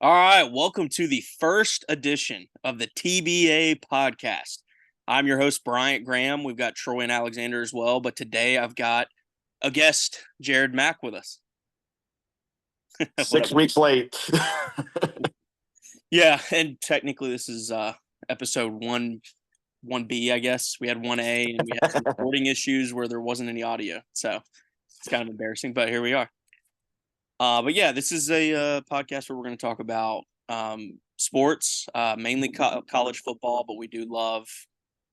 All right, welcome to the first edition of the TBA Podcast. I'm your host, Bryant Graham. We've got Troy and Alexander as well, but today I've got a guest, Jared Mack, with us. 6 weeks late. Yeah, and technically this is episode 1B, I guess. We had 1A, and we had some recording issues where there wasn't any audio, so it's kind of embarrassing, but here we are. But yeah, this is a podcast where we're going to talk about sports, mainly college football, but we do love,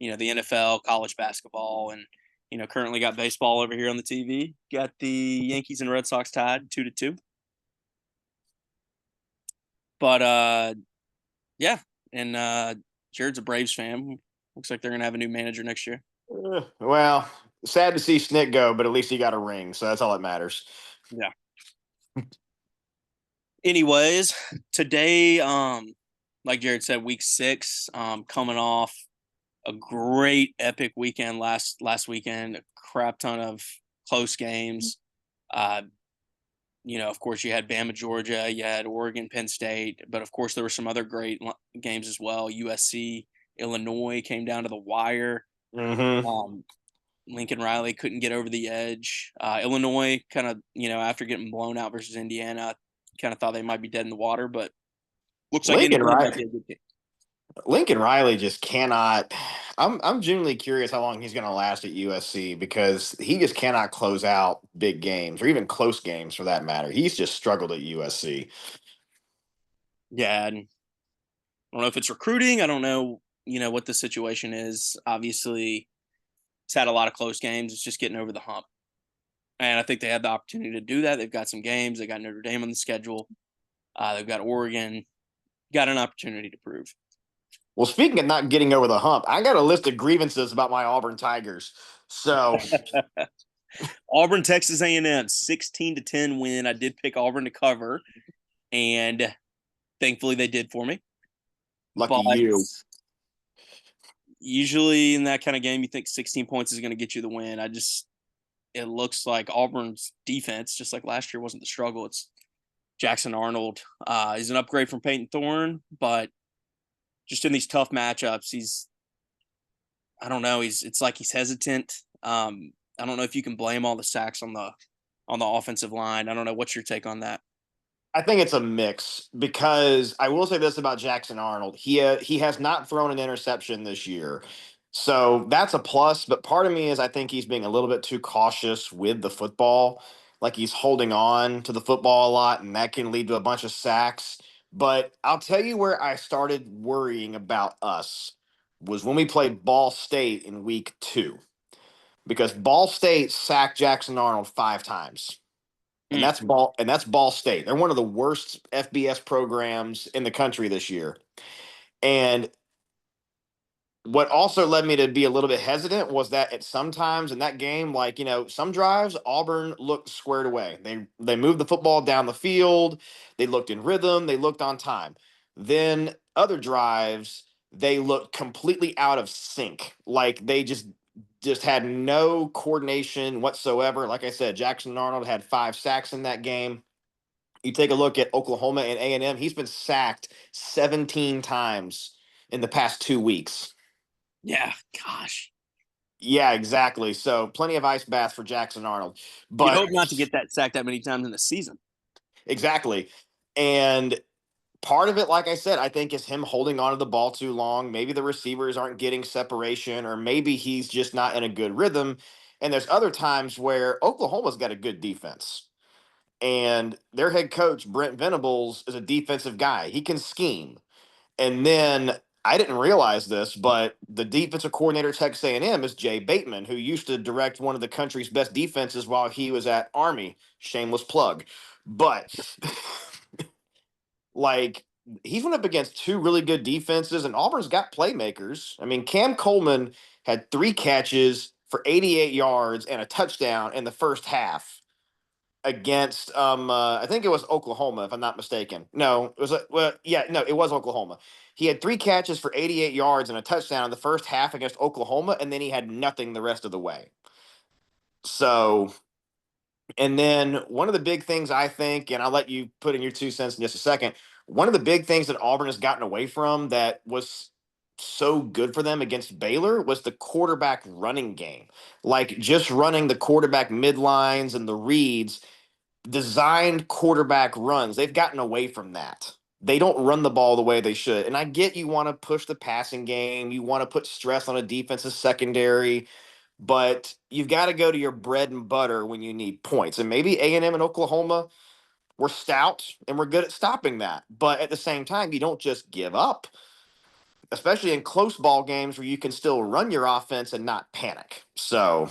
the NFL, college basketball, and currently got baseball over here on the TV. Got the Yankees and Red Sox tied 2-2. But yeah, and Jared's a Braves fan. Looks like they're going to have a new manager next year. Well, sad to see Snick go, but at least he got a ring, so that's all that matters. Yeah. Anyways, today, like Jared said, week 6, coming off a great epic weekend last weekend, a crap ton of close games. Of course, you had Bama, Georgia, you had Oregon, Penn State, but of course there were some other great games as well. USC, Illinois came down to the wire. Mm-hmm. Lincoln Riley couldn't get over the edge. Illinois kind of, after getting blown out versus Indiana, kind of thought they might be dead in the water, but looks like Lincoln Indiana might be Riley. a good team. Lincoln Riley just cannot. I'm genuinely curious how long he's going to last at USC because he just cannot close out big games or even close games for that matter. He's just struggled at USC. Yeah, and I don't know if it's recruiting. I don't know, what the situation is. Obviously, it's had a lot of close games. It's just getting over the hump. And I think they had the opportunity to do that. They've got some games. They got Notre Dame on the schedule. They've got Oregon. Got an opportunity to prove. Well, speaking of not getting over the hump, I got a list of grievances about my Auburn Tigers. So Auburn, Texas A&M, 16-10 win. I did pick Auburn to cover, and thankfully they did for me. lucky But you. usually in that kind of game, you think 16 points is going to get you the win. It looks like Auburn's defense, just like last year, wasn't the struggle. It's Jackson Arnold. He's an upgrade from Peyton Thorne, but just in these tough matchups, I don't know. It's like he's hesitant. I don't know if you can blame all the sacks on the offensive line. I don't know. What's your take on that? I think it's a mix because I will say this about Jackson Arnold. He has not thrown an interception this year. So that's a plus, but part of me is I think he's being a little bit too cautious with the football. Like he's holding on to the football a lot, and that can lead to a bunch of sacks. But I'll tell you where I started worrying about us was when we played Ball State in week 2. Because Ball State sacked Jackson Arnold 5 times. Mm. And that's Ball State. They're one of the worst FBS programs in the country this year. And what also led me to be a little bit hesitant was that at sometimes in that game, like, some drives, Auburn looked squared away. They moved the football down the field, they looked in rhythm, they looked on time. Then other drives, they looked completely out of sync. Like they just had no coordination whatsoever. Like I said, Jackson Arnold had 5 sacks in that game. You take a look at Oklahoma and A&M, he's been sacked 17 times in the past 2 weeks. Yeah, gosh. Yeah, exactly. So plenty of ice baths for Jackson Arnold. You'd But hope not to get that sacked that many times in the season. exactly. And part of it, like I said, I think is him holding on to the ball too long. Maybe the receivers aren't getting separation, or maybe he's just not in a good rhythm. And there's other times where Oklahoma's got a good defense. And their head coach, Brent Venables, is a defensive guy. He can scheme. And then I didn't realize this, but the defensive coordinator at Texas A&M is Jay Bateman, who used to direct one of the country's best defenses while he was at Army. Shameless plug. But like he's went up against 2 really good defenses, and Auburn's got playmakers. I mean, Cam Coleman had 3 catches for 88 yards and a touchdown in the first half against I think it was Oklahoma, if I'm not mistaken. No, it was it was Oklahoma. He had 3 catches for 88 yards and a touchdown in the first half against Oklahoma, and then he had nothing the rest of the way. So, and then one of the big things I think, and I'll let you put in your 2 cents in just a second, one of the big things that Auburn has gotten away from that was so good for them against Baylor was the quarterback running game. Like just running the quarterback midlines and the reads, designed quarterback runs. They've gotten away from that. They don't run the ball the way they should. And I get you want to push the passing game, you want to put stress on a defensive secondary, but you've got to go to your bread and butter when you need points. And maybe A&M and Oklahoma were stout and we're good at stopping that. But at the same time, you don't just give up, especially in close ball games where you can still run your offense and not panic. So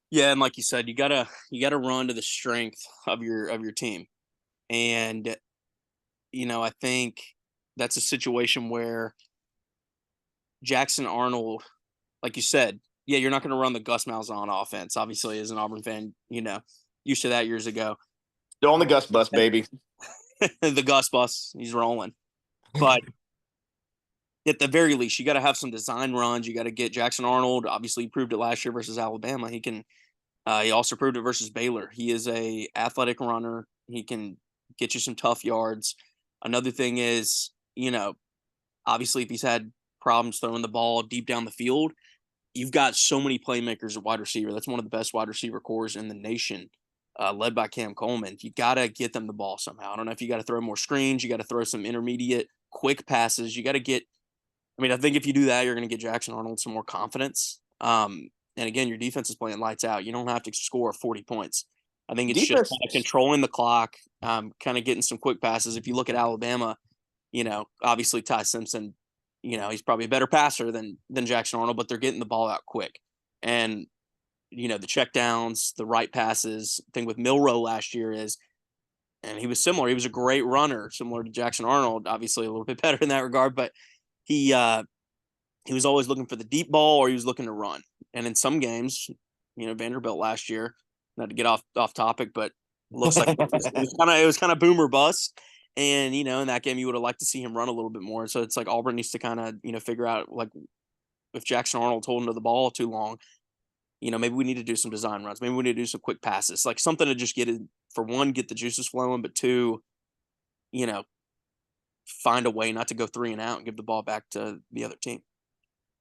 Yeah, and like you said, you gotta run to the strength of your team. And I think that's a situation where Jackson Arnold, like you said, yeah, you're not going to run the Gus Malzahn offense. Obviously, as an Auburn fan, used to that years ago. still on the Gus bus, baby. The Gus bus, he's rolling. But at the very least, you got to have some design runs. You got to get Jackson Arnold. Obviously, he proved it last year versus Alabama. He can. He also proved it versus Baylor. He is a athletic runner. He can get you some tough yards. Another thing is, obviously, if he's had problems throwing the ball deep down the field, you've got so many playmakers at wide receiver. That's one of the best wide receiver cores in the nation, led by Cam Coleman. You got to get them the ball somehow. I don't know if you got to throw more screens. You got to throw some intermediate, quick passes. You got to get. I mean, I think if you do that, you're going to get Jackson Arnold some more confidence. And again, your defense is playing lights out. You don't have to score 40 points. I think it's just kind of controlling the clock, kind of getting some quick passes. If you look at Alabama, obviously Ty Simpson, he's probably a better passer than Jackson Arnold, but they're getting the ball out quick. And, the checkdowns, the right passes. Thing with Milroe last year is, and he was similar. He was a great runner, similar to Jackson Arnold, obviously a little bit better in that regard, but he was always looking for the deep ball or he was looking to run. And in some games, Vanderbilt last year, not to get off topic, but looks like it was kind of boomer bust. And, in that game, you would have liked to see him run a little bit more. So it's like Auburn needs to kind of, figure out, like, if Jackson Arnold's holding to the ball too long, maybe we need to do some design runs. Maybe we need to do some quick passes, like something to just get it, for one, get the juices flowing, but two, find a way not to go 3 and out and give the ball back to the other team.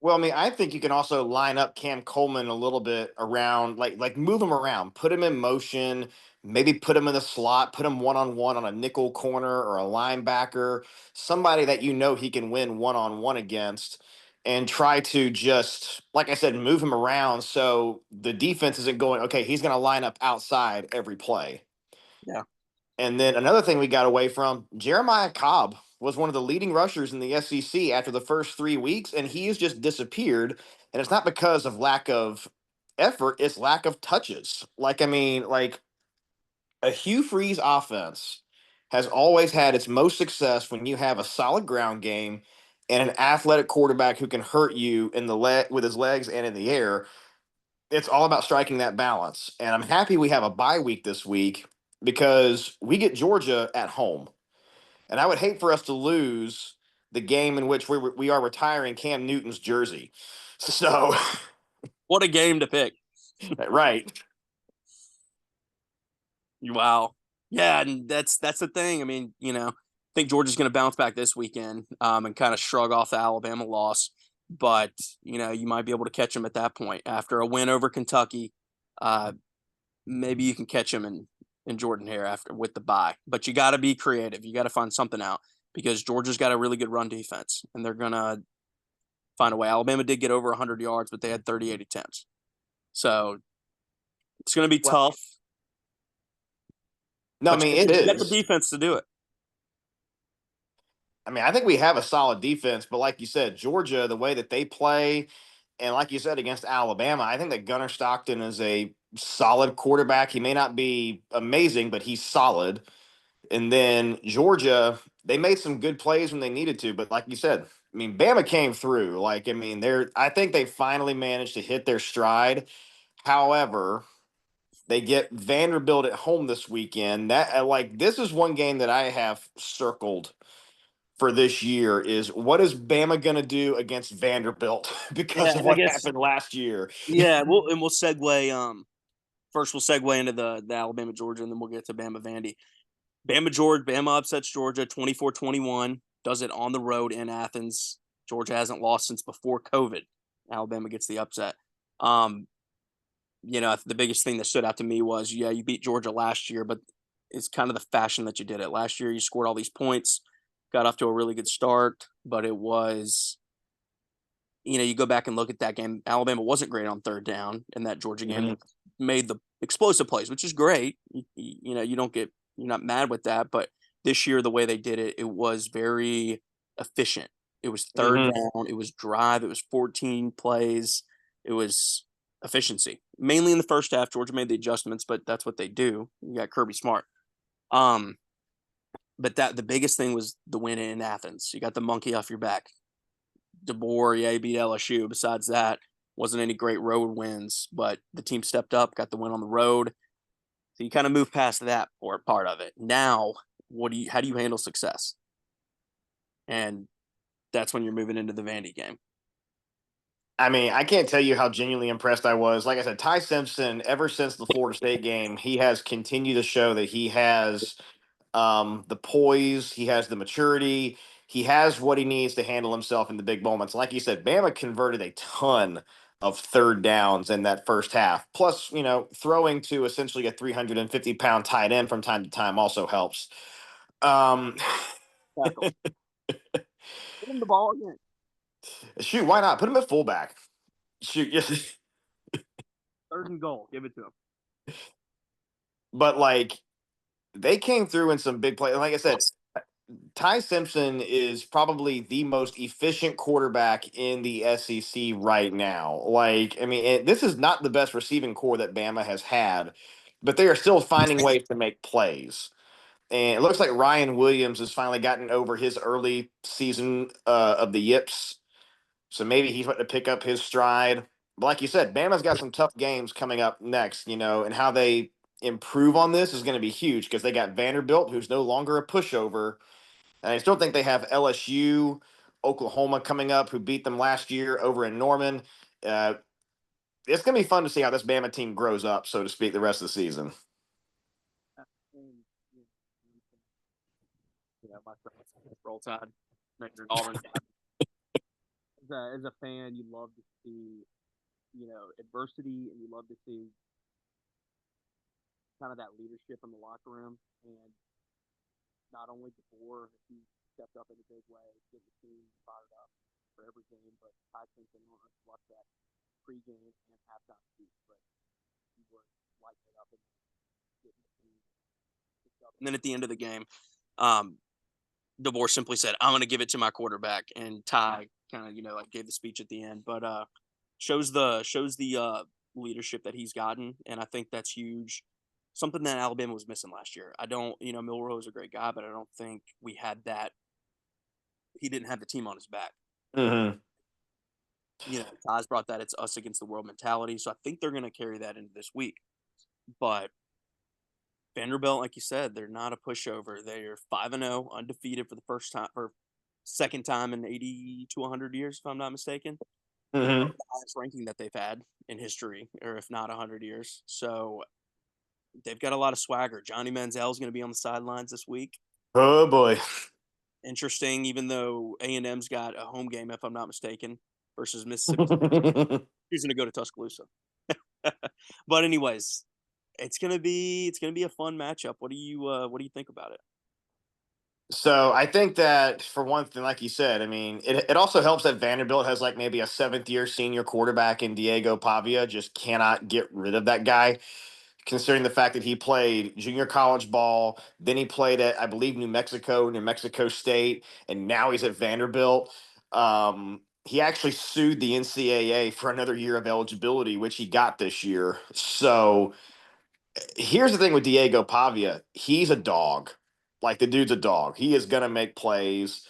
Well, I mean, I think you can also line up Cam Coleman a little bit around, like move him around, put him in motion, maybe put him in the slot, put him one on a nickel corner or a linebacker, somebody that he can win one-on-one against, and try to just, like I said, move him around so the defense isn't going, okay, he's going to line up outside every play. Yeah. And then another thing we got away from, Jeremiah Cobb was one of the leading rushers in the SEC after the first 3 weeks, and he has just disappeared. And it's not because of lack of effort, it's lack of touches. Like, I mean, like a Hugh Freeze offense has always had its most success when you have a solid ground game and an athletic quarterback who can hurt you in the leg with his legs and in the air. It's all about striking that balance. And I'm happy we have a bye week this week because we get Georgia at home. And I would hate for us to lose the game in which we are retiring Cam Newton's jersey. So, what a game to pick. Right. Wow. Yeah, and that's the thing. I mean, I think Georgia's going to bounce back this weekend and kind of shrug off the Alabama loss. But, you might be able to catch them at that point. After a win over Kentucky, maybe you can catch them in Jordan-Hare after with the bye. But you got to be creative. You got to find something out because Georgia's got a really good run defense, and they're going to find a way. Alabama did get over 100 yards, but they had 38 attempts. So it's going to be tough. No, I mean, it is. You got the defense to do it. I mean, I think we have a solid defense, but like you said, Georgia, the way that they play, and like you said, against Alabama, I think that Gunnar Stockton is a solid quarterback. He may not be amazing, but he's solid. And then Georgia, they made some good plays when they needed to, but like you said, I mean, Bama came through. Like, I mean, I think they finally managed to hit their stride. However, they get Vanderbilt at home this weekend. This is one game that I have circled for this year is what is Bama going to do against Vanderbilt because of what happened last year? Yeah, we'll segue. First, we'll segue into the Alabama Georgia, and then we'll get to Bama Vandy. Bama upsets Georgia 24-21, does it on the road in Athens. Georgia hasn't lost since before COVID. Alabama gets the upset. The biggest thing that stood out to me was, yeah, you beat Georgia last year, but it's kind of the fashion that you did it. Last year, you scored all these points, got off to a really good start, but it was, you go back and look at that game. Alabama wasn't great on third down in that Georgia game. Mm-hmm. Made the explosive plays, which is great. You're not mad with that, but this year, the way they did it, it was very efficient. It was third down, it was drive, it was 14 plays, it was efficiency. Mainly in the first half, Georgia made the adjustments, but that's what they do. You got Kirby Smart. But the biggest thing was the win in Athens. You got the monkey off your back. DeBoer, yeah, he beat LSU. Besides that, wasn't any great road wins, but the team stepped up, got the win on the road. So you kind of move past that or part of it. Now, how do you handle success? And that's when you're moving into the Vandy game. I mean, I can't tell you how genuinely impressed I was. Like I said, Ty Simpson, ever since the Florida State game, he has continued to show that he has the poise, he has the maturity, he has what he needs to handle himself in the big moments. Like you said, Bama converted a ton of third downs in that first half. Plus, throwing to essentially a 350-pound tight end from time to time also helps. Tackle. Put him the ball again. Shoot, why not? Put him at fullback. Shoot, yes. Third and goal. Give it to him. But like they came through in some big plays. Like I said, Ty Simpson is probably the most efficient quarterback in the SEC right now. Like, I mean, this is not the best receiving core that Bama has had, but they are still finding ways to make plays. And it looks like Ryan Williams has finally gotten over his early season of the yips. So maybe he's about to pick up his stride. But like you said, Bama's got some tough games coming up next, and how they improve on this is going to be huge because they got Vanderbilt, who's no longer a pushover. And I still think they have LSU, Oklahoma coming up, who beat them last year over in Norman. It's going to be fun to see how this Bama team grows up, so to speak, the rest of the season. My friend, Roll Tide, Auburn. As a fan, you love to see, adversity, and you love to see kind of that leadership in the locker room. And not only DeBoer, he stepped up in a big way, get the team fired up for every game, but I think they don't watch that pregame and halftime speech, but he was lighting it up and getting the team picked up. And then at the end of the game, DeBoer simply said, "I'm going to give it to my quarterback," and Ty kind of gave the speech at the end, but shows the leadership that he's gotten, and I think that's huge. Something that Alabama was missing last year. I don't, Milroe is a great guy, but I don't think we had that. He didn't have the team on his back. Mm-hmm. Ty's brought that it's us against the world mentality, so I think they're going to carry that into this week. But Vanderbilt, like you said, they're not a pushover. They're 5-0, undefeated for the first time or second time in 80 to 100 years, if I'm not mistaken. Mm-hmm. The highest ranking that they've had in history, or if not 100 years. So they've got a lot of swagger. Johnny Manziel is going to be on the sidelines this week. Oh boy, interesting. Even though A&M's got a home game, if I'm not mistaken, versus Mississippi, choosing to go to Tuscaloosa. But anyways, it's gonna be a fun matchup. What do you think about it? So I think that for one thing, like you said, I mean, it also helps that Vanderbilt has like maybe a seventh-year senior quarterback in Diego Pavia. Just cannot get rid of that guy, considering the fact that he played junior college ball, then he played at, I believe, New Mexico State, and now he's at Vanderbilt. He actually sued the NCAA for another year of eligibility, which he got this year. So here's the thing with Diego Pavia. He's a dog. Like the dude's a dog. He is gonna make plays.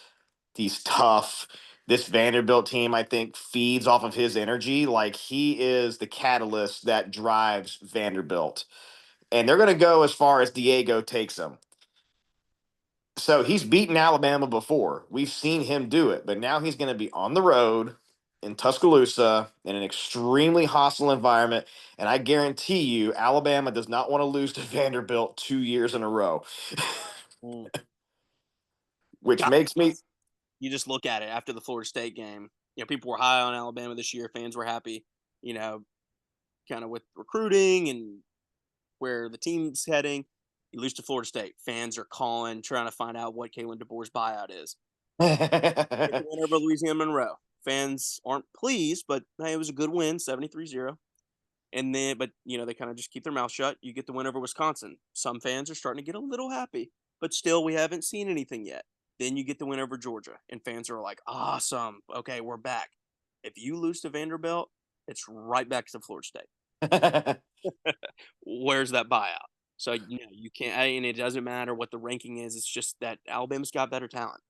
He's tough. This Vanderbilt team, I think, feeds off of his energy. Like he is the catalyst that drives Vanderbilt. And they're gonna go as far as Diego takes them. So he's beaten Alabama before. We've seen him do it, but now he's gonna be on the road in Tuscaloosa in an extremely hostile environment. And I guarantee you, Alabama does not want to lose to Vanderbilt 2 years in a row. Mm. which God, makes me. you just look at it after the Florida State game. People were high on Alabama this year. Fans were happy, kind of with recruiting and where the team's heading. You lose to Florida State. Fans are calling, trying to find out what Kalen DeBoer's buyout is. Get the win over Louisiana Monroe. Fans aren't pleased, but hey, it was a good win, 73-0. And then, but they kind of just keep their mouth shut. You get the win over Wisconsin. Some fans are starting to get a little happy, but still, we haven't seen anything yet. Then you get the win over Georgia, and fans are like, awesome. Okay, we're back. If you lose to Vanderbilt, it's right back to Florida State. Where's that buyout? So, you can't, and it doesn't matter what the ranking is. It's just that Alabama's got better talent.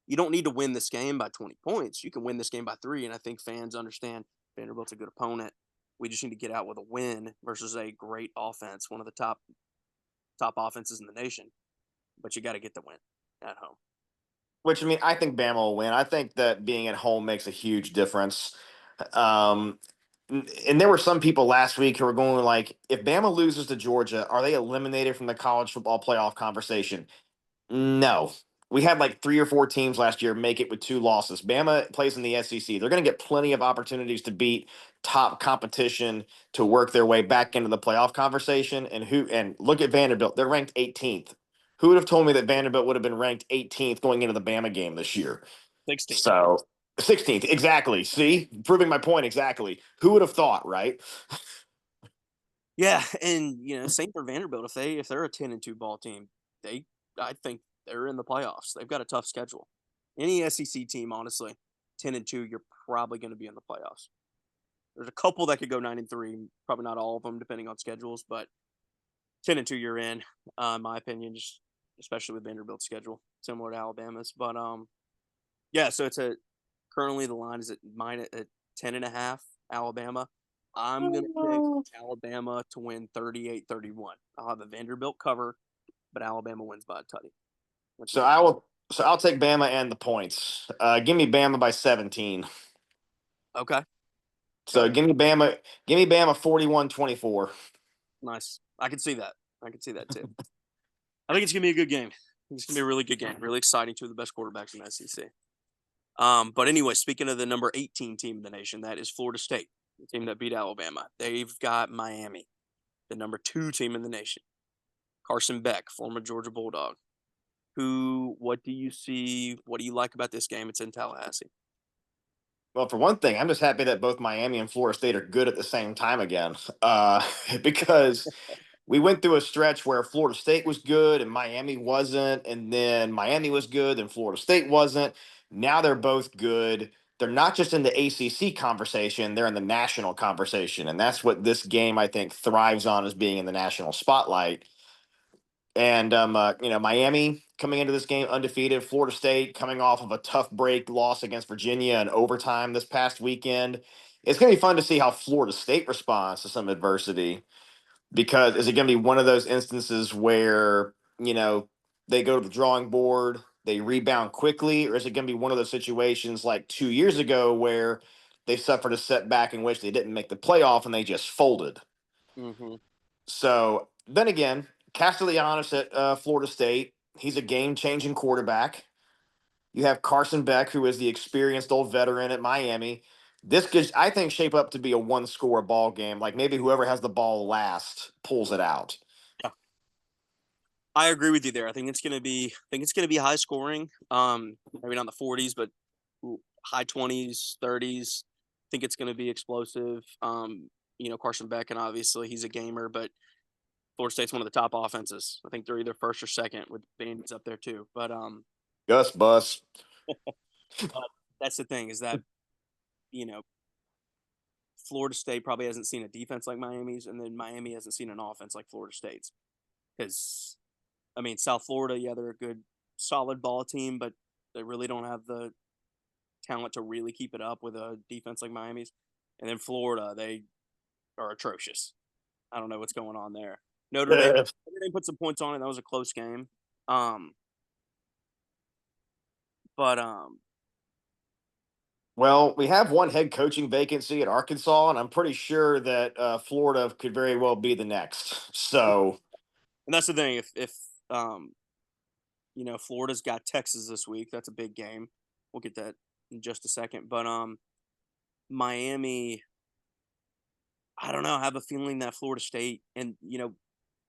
You don't need to win this game by 20 points. You can win this game by 3, and I think fans understand Vanderbilt's a good opponent. We just need to get out with a win versus a great offense, one of the top offenses in the nation. But you got to get the win at home. Which, I mean, I think Bama will win. I think that being at home makes a huge difference. Um, and there were some people last week who were going like, if Bama loses to Georgia, are they eliminated from the college football playoff conversation? No. We had like 3 or 4 teams last year make it with 2 losses. Bama plays in the SEC. They're going to get plenty of opportunities to beat top competition to work their way back into the playoff conversation. And look at Vanderbilt. They're ranked 18th. Who would have told me that Vanderbilt would have been ranked 18th going into the Bama game this year? 16th. So 16th, exactly. See, proving my point exactly. Who would have thought, right? Yeah, and same for Vanderbilt. If they're a 10-2 ball team, I think they're in the playoffs. They've got a tough schedule. Any SEC team, honestly, 10-2, you're probably going to be in the playoffs. There's a couple that could go 9-3, probably not all of them, depending on schedules, but 10-2, you're in my opinion, just especially with Vanderbilt's schedule, similar to Alabama's. But yeah, so currently the line is at 10.5, Alabama. I'm gonna pick Alabama to win 38-31. I'll have a Vanderbilt cover, but Alabama wins by a tutty. So I will. So I'll take Bama and the points. Give me Bama by 17. Okay. So give me Bama. Give me Bama 41-24. Nice. I can see that. I can see that too. I think it's gonna be a good game. It's gonna be a really good game. Really exciting. 2 of the best quarterbacks in the SEC. But anyway, speaking of the number 18 team in the nation, that is Florida State, the team that beat Alabama. They've got Miami, the number 2 team in the nation. Carson Beck, former Georgia Bulldog. What do you see? What do you like about this game? It's in Tallahassee. Well, for one thing, I'm just happy that both Miami and Florida State are good at the same time again. Because we went through a stretch where Florida State was good and Miami wasn't, and then Miami was good and Florida State wasn't. Now they're both good. They're not just in the ACC conversation; they're in the national conversation, and that's what this game I think thrives on, is being in the national spotlight. And Miami coming into this game undefeated. Florida State coming off of a tough break loss against Virginia in overtime this past weekend. It's going to be fun to see how Florida State responds to some adversity, because is it going to be one of those instances where they go to the drawing board, they rebound quickly, or is it going to be one of those situations like 2 years ago where they suffered a setback in which they didn't make the playoff and they just folded? Mm-hmm. So then again, Castellanos at Florida State, he's a game-changing quarterback. You have Carson Beck, who is the experienced old veteran at Miami. This could, I think, shape up to be a one-score ball game. Like maybe whoever has the ball last pulls it out. Yeah. I agree with you there. I think it's gonna be high scoring. Maybe not in the 40s, but high 20s, 30s. I think it's gonna be explosive. Carson Beck, and obviously he's a gamer, but Florida State's one of the top offenses. I think they're either first or second, with Vandy's up there too. But Gus Bus. that's the thing, is that Florida State probably hasn't seen a defense like Miami's, and then Miami hasn't seen an offense like Florida State's. Because South Florida, yeah, they're a good, solid ball team, but they really don't have the talent to really keep it up with a defense like Miami's. And then Florida, they are atrocious. I don't know what's going on there. Notre Dame put some points on it. That was a close game. But Well, we have one head coaching vacancy at Arkansas, and I'm pretty sure that Florida could very well be the next. So, and that's the thing. If Florida's got Texas this week. That's a big game. We'll get that in just a second. But Miami, I don't know. I have a feeling that Florida State, and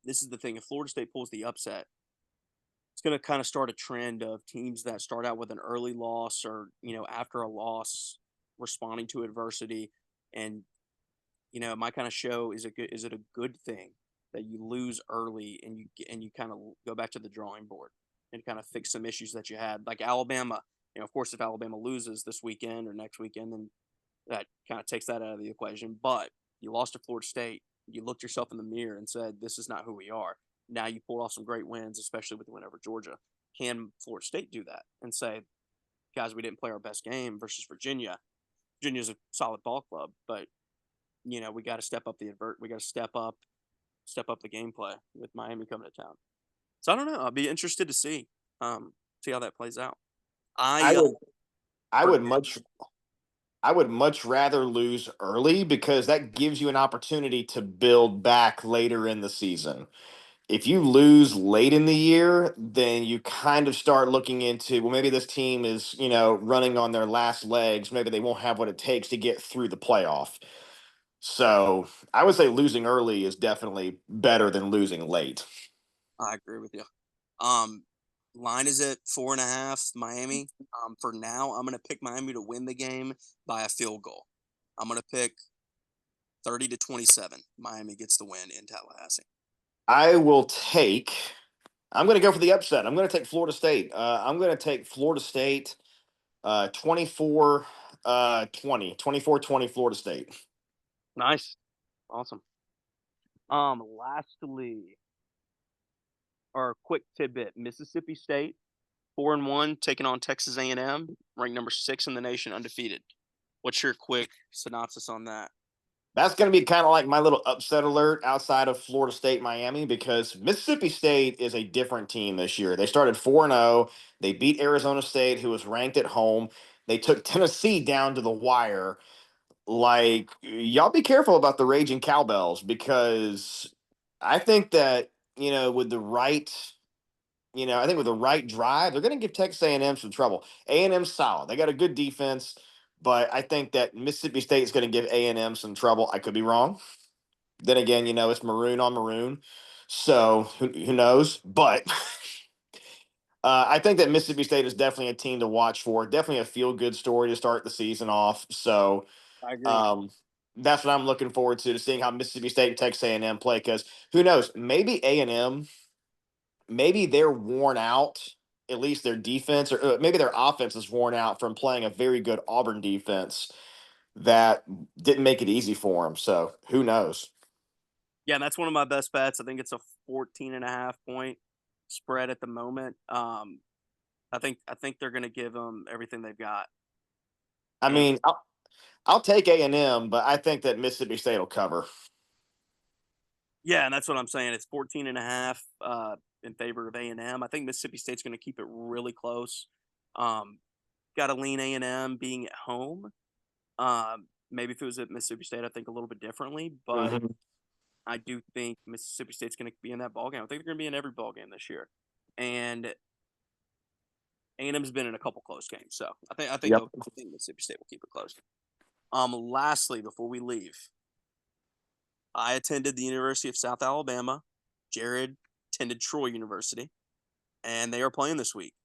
this is the thing. If Florida State pulls the upset, it's going to kind of start a trend of teams that start out with an early loss or after a loss responding to adversity, and it might kind of show is it a good thing that you lose early and you kind of go back to the drawing board and kind of fix some issues that you had, like Alabama. Of course, if Alabama loses this weekend or next weekend, then that kind of takes that out of the equation. But you lost to Florida State. You looked yourself in the mirror and said, "This is not who we are." Now you pulled off some great wins, especially with the win over Georgia. Can Florida State do that and say, "Guys, we didn't play our best game versus Virginia. Virginia's a solid ball club, but we got to step up we got to step up the gameplay with Miami coming to town." So I don't know. I'll be interested to see how that plays out. I I would I for- would much I would much rather lose early because that gives you an opportunity to build back later in the season. If you lose late in the year, then you kind of start looking into, well, maybe this team is, running on their last legs. Maybe they won't have what it takes to get through the playoff. So I would say losing early is definitely better than losing late. I agree with you. Um, Line is at 4.5, Miami. For now, I'm gonna pick Miami to win the game by a field goal. I'm gonna pick 30-27. Miami gets the win in Tallahassee. I will take, I'm going to go for the upset. I'm going to take Florida State. I'm going to take Florida State 24 20, 24-20 Florida State. Nice, awesome. Lastly, our quick tidbit: Mississippi State 4-1 taking on Texas A&M, ranked number 6 in the nation, undefeated. What's your quick synopsis on that? That's going to be kind of like my little upset alert outside of Florida State, Miami, because Mississippi State is a different team this year. They started 4-0. They beat Arizona State, who was ranked at home. They took Tennessee down to the wire. Like, y'all be careful about the Raging Cowbells because I think that, with the right, I think with the right drive, they're going to give Texas A&M some trouble. A&M's solid. They got a good defense, but I think that Mississippi State is going to give A&M some trouble. I could be wrong. Then again, it's maroon on maroon. So who knows? But I think that Mississippi State is definitely a team to watch for. Definitely a feel good story to start the season off. So I agree. um, that's what I'm looking forward to seeing how Mississippi State and Texas A&M play. Because who knows? Maybe A&M, maybe they're worn out. At least their defense, or maybe their offense is worn out from playing a very good Auburn defense that didn't make it easy for them. So who knows? Yeah, that's one of my best bets. I think it's a 14.5 point spread at the moment. I think they're going to give them everything they've got. I And mean, I'll take A&M, but I think that Mississippi State will cover. yeah, and that's what I'm saying. It's 14.5 in favor of A&M. I think Mississippi State's going to keep it really close. Got to lean A&M being at home. Maybe if it was at Mississippi State, I think a little bit differently, but Mhm. I do think Mississippi State's going to be in that ball game. I think they're going to be in every ball game this year, and A&M's been in a couple close games, so Yep. I think Mississippi State will keep it close. Lastly, before we leave, I attended the University of South Alabama. Jared attended Troy University, and they are playing this week.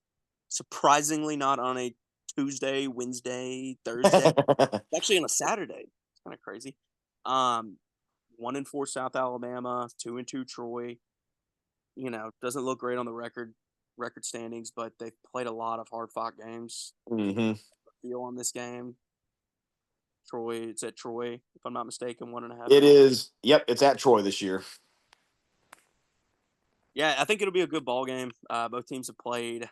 Surprisingly, not on a Tuesday, Wednesday, Thursday. It's actually on a Saturday. It's kind of crazy. 1-4 South Alabama, 2-2 Troy. Doesn't look great on the record standings, but they've played a lot of hard fought games. hmm Feel on this game. Troy, it's at Troy, if I'm not mistaken, 1.5. It is. Yep, it's at Troy this year. Yeah, I think it'll be a good ball game. Both teams have played.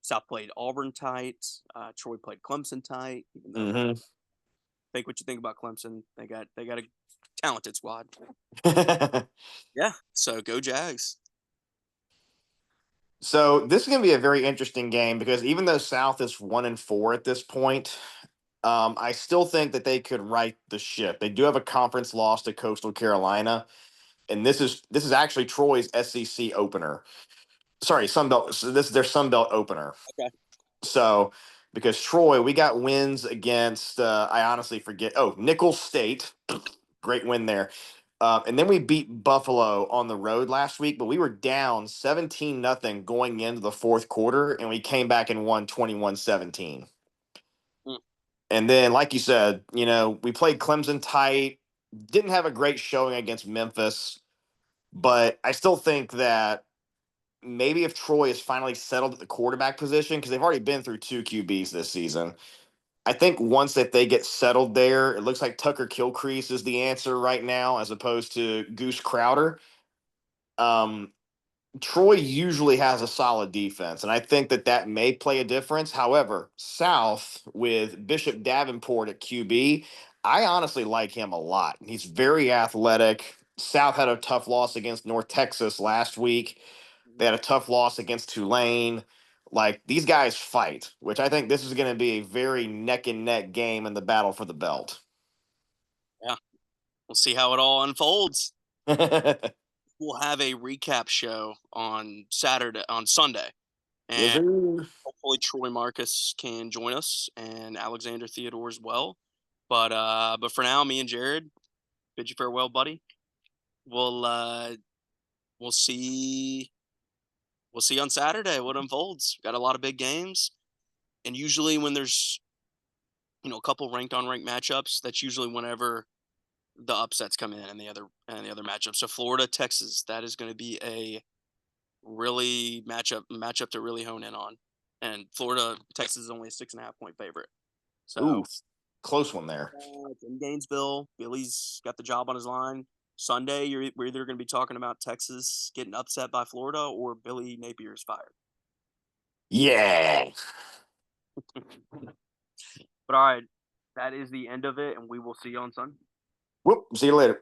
South played Auburn tight. Troy played Clemson tight. Even though think what you think about Clemson, they got a talented squad. Yeah, so go Jags. So this is going to be a very interesting game because even though South is 1-4 at this point, I still think that they could right the ship. They do have a conference loss to Coastal Carolina. and this is actually Troy's SEC opener. Sorry, Sun Belt. So this is their Sun Belt opener. Okay. So because Troy, we got wins against I honestly forget. Oh, Nicholls State, great win there. And then we beat Buffalo on the road last week, but we were down 17-0 going into the fourth quarter, and we came back and won 21-17. Mm. And then, like you said, we played Clemson tight, didn't have a great showing against Memphis, but I still think that maybe if Troy is finally settled at the quarterback position, because they've already been through two QBs this season, I think once that they get settled there, it looks like Tucker Kilcrease is the answer right now, as opposed to Goose Crowder. Um, Troy usually has a solid defense, and I think that may play a difference. However, South with Bishop Davenport at QB, I honestly like him a lot. He's very athletic. South had a tough loss against North Texas last week. They had a tough loss against Tulane. Like, these guys fight, which I think this is going to be a very neck and neck game in the battle for the belt. Yeah. We'll see how it all unfolds. Yes, We'll have a recap show on Sunday. And sir. hopefully Troy Marcus can join us and Alexander Theodore as well. But for now, me and Jared bid you farewell, buddy. We'll see on Saturday what unfolds. Got a lot of big games. And usually when there's a couple ranked on ranked matchups, that's usually whenever the upsets come in and the other matchups. So Florida, Texas, that is going to be a really matchup to really hone in on. And Florida, Texas is only a 6.5-point favorite. So Ooh, close one there. it's in Gainesville. Billy's got the job on his line. Sunday, we're either going to be talking about Texas getting upset by Florida or Billy Napier's fired. Yeah. But all right, that is the end of it, and we will see you on Sunday. Whoop. See you later.